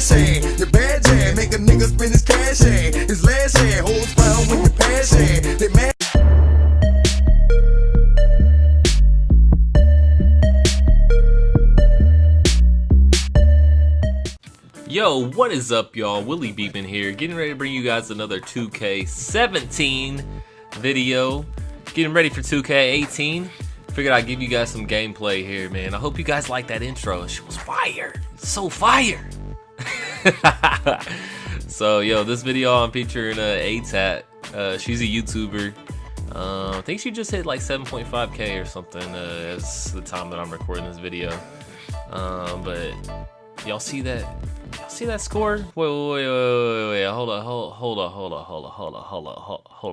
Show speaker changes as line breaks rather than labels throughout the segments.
cash hand. Your bad jam, make a nigga spend his cash hand. His last hand, holds found when you pass hand. They mad.
Yo, what is up, y'all? Willie Beekman here, getting ready to bring you guys another 2K17 video. Getting ready for 2K18. Figured I'd give you guys some gameplay here, man. I hope you guys like that intro. She was fire. It's so fire. So, yo, this video I'm featuring Ayee. She's a YouTuber. I think she just hit like 7.5K or something as the time that I'm recording this video. But y'all see that? Y'all see that score? Wait. Hold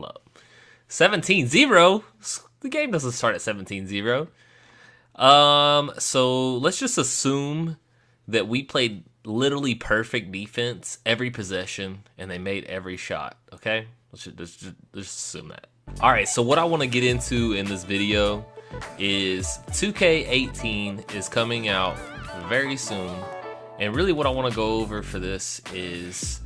up. 17-0. The game doesn't start at 17-0. So let's just assume that we played literally perfect defense every possession and they made every shot. Okay, let's just assume that. All right. So what I want to get into in this video is 2K18 is coming out very soon. And really what I want to go over for this is,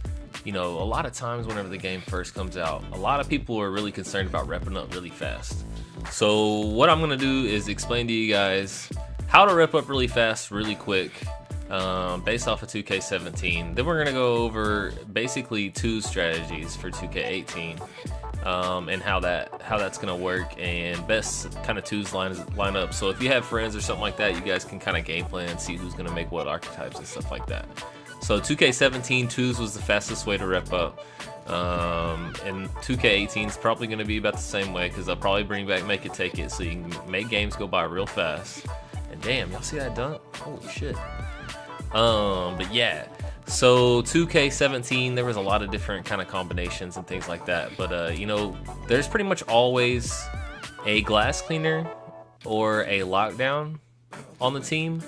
you know, a lot of times whenever the game first comes out, a lot of people are really concerned about repping up really fast. So what I'm going to do is explain to you guys how to rep up really fast, really quick, based off of 2K17. Then we're going to go over basically two strategies for 2K18. And how that's gonna work, and best kind of twos line up. So if you have friends or something like that, you guys can kind of game plan and see who's gonna make what archetypes and stuff like that. So 2K17 twos was the fastest way to rep up, and 2K18 is probably gonna be about the same way, because they'll probably bring back make it take it, so you can make games go by real fast. And damn, y'all see that dunk? Holy shit. But yeah. So 2K17, there was a lot of different kind of combinations and things like that, but you know, there's pretty much always a glass cleaner or a lockdown on the team.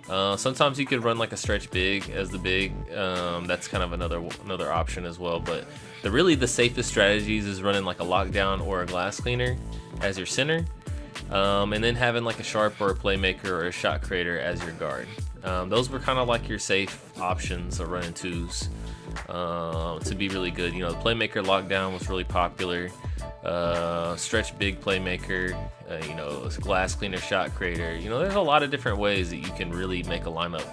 Sometimes you could run like a stretch big as the big. That's kind of another option as well, but really the safest strategies is running like a lockdown or a glass cleaner as your center, and then having like a sharp or a playmaker or a shot creator as your guard. Those were kind of like your safe options of running twos to be really good. You know, the playmaker lockdown was really popular. Stretch big playmaker, you know, glass cleaner, shot creator. You know, there's a lot of different ways that you can really make a lineup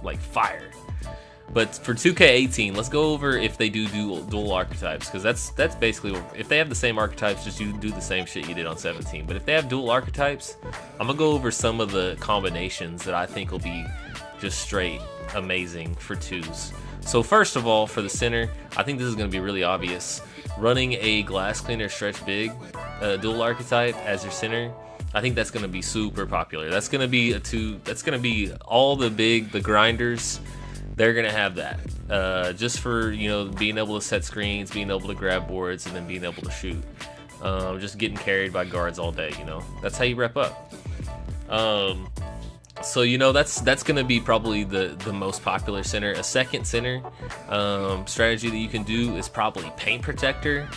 like fire. But for 2K18, let's go over if they do dual archetypes, because that's basically if they have the same archetypes, just you do the same shit you did on 17. But if they have dual archetypes, I'm gonna go over some of the combinations that I think will be just straight amazing for twos. So first of all, for the center, I think this is gonna be really obvious. Running a glass cleaner stretch big dual archetype as your center, I think that's gonna be super popular. That's gonna be that's gonna be all the grinders. They're gonna have that just for, you know, being able to set screens, being able to grab boards, and then being able to shoot. Just getting carried by guards all day, you know. That's how you rep up. So you know, that's gonna be probably the most popular center. A second center strategy that you can do is probably paint protector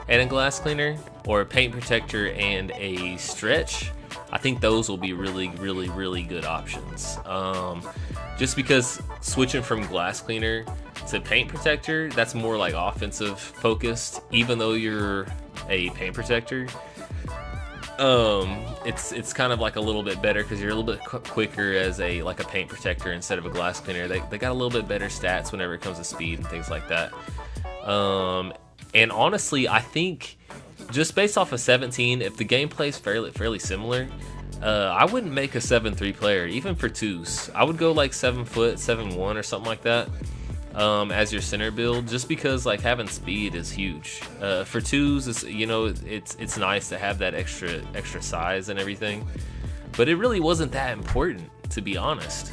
and a glass cleaner, or a paint protector and a stretch. I think those will be really good options. Just because switching from glass cleaner to paint protector, that's more like offensive focused, even though you're a paint protector. It's kind of like a little bit better because you're a little bit quicker as a paint protector instead of a glass cleaner. They got a little bit better stats whenever it comes to speed and things like that. And honestly, I think just based off of 17, if the gameplay is fairly similar, I wouldn't make a 7-3 player, even for twos. I would go like 7 foot, 7-1 or something like that as your center build, just because like having speed is huge. For twos, it's, you know, it's nice to have that extra size and everything, but it really wasn't that important, to be honest.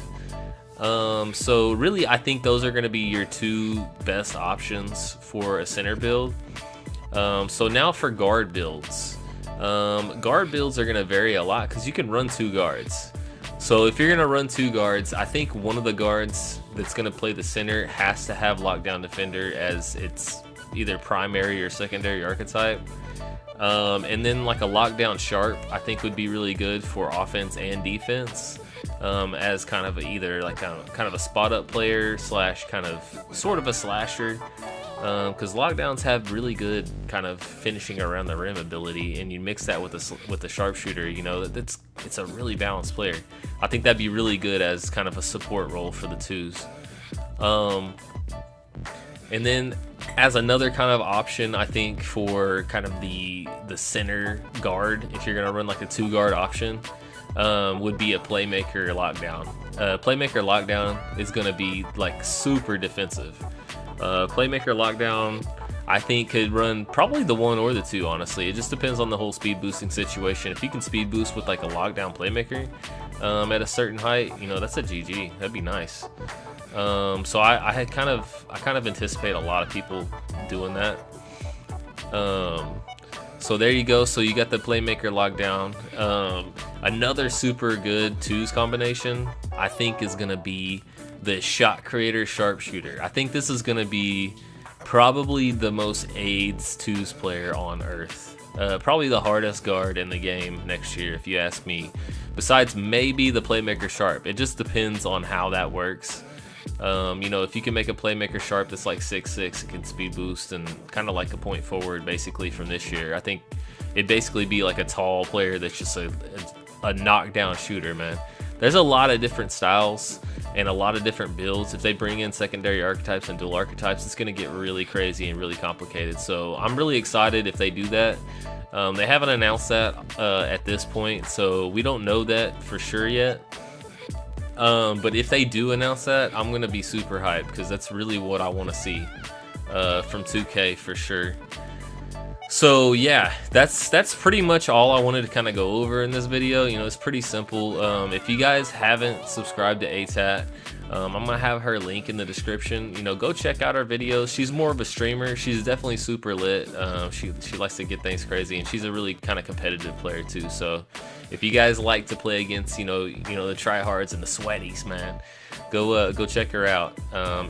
So really, I think those are going to be your two best options for a center build. So now for guard builds. Guard builds are going to vary a lot because you can run two guards. So if you're going to run two guards, I think one of the guards that's going to play the center has to have lockdown defender as its either primary or secondary archetype. And then like a lockdown sharp, I think would be really good for offense and defense. as kind of either like kind of a spot up player slash kind of sort of a slasher, because lockdowns have really good kind of finishing around the rim ability, and you mix that with the sharpshooter, you know, it's a really balanced player. I think that'd be really good as kind of a support role for the twos. And then as another kind of option, I think for kind of the center guard, if you're gonna run like a 2-guard option, would be a Playmaker lockdown. Playmaker lockdown is gonna be like super defensive. Playmaker lockdown, I think, could run probably the 1 or the 2, honestly. It just depends on the whole speed boosting situation. If you can speed boost with like a lockdown Playmaker at a certain height, you know, that's a GG. That'd be nice. So I kind of anticipate a lot of people doing that. So there you go. So you got the Playmaker lockdown. Another super good 2s combination, I think, is gonna be the shot creator sharpshooter. I think this is gonna be probably the most AIDS 2s player on earth. Probably the hardest guard in the game next year, if you ask me. Besides maybe the Playmaker sharp. It just depends on how that works. You know, if you can make a Playmaker sharp that's like 6'6", it can speed boost and kind of like a point forward basically from this year. I think it'd basically be like a tall player that's just a knockdown shooter, man. There's a lot of different styles and a lot of different builds. If they bring in secondary archetypes and dual archetypes, it's going to get really crazy and really complicated. So I'm really excited if they do that. They haven't announced that at this point, so we don't know that for sure yet. But if they do announce that, I'm gonna be super hyped, because that's really what I want to see from 2K for sure. So yeah, that's pretty much all I wanted to kind of go over in this video. You know, it's pretty simple. If you guys haven't subscribed to ATAT, I'm gonna have her link in the description. You know, go check out our videos. She's more of a streamer. She's definitely super lit. She likes to get things crazy, and she's a really kind of competitive player too. So if you guys like to play against, you know the tryhards and the sweaties, man, go check her out.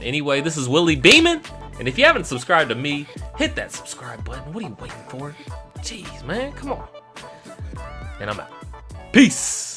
Anyway, this is Willie Beeman, and if you haven't subscribed to me, hit that subscribe button. What are you waiting for? Jeez, man, come on. And I'm out. Peace.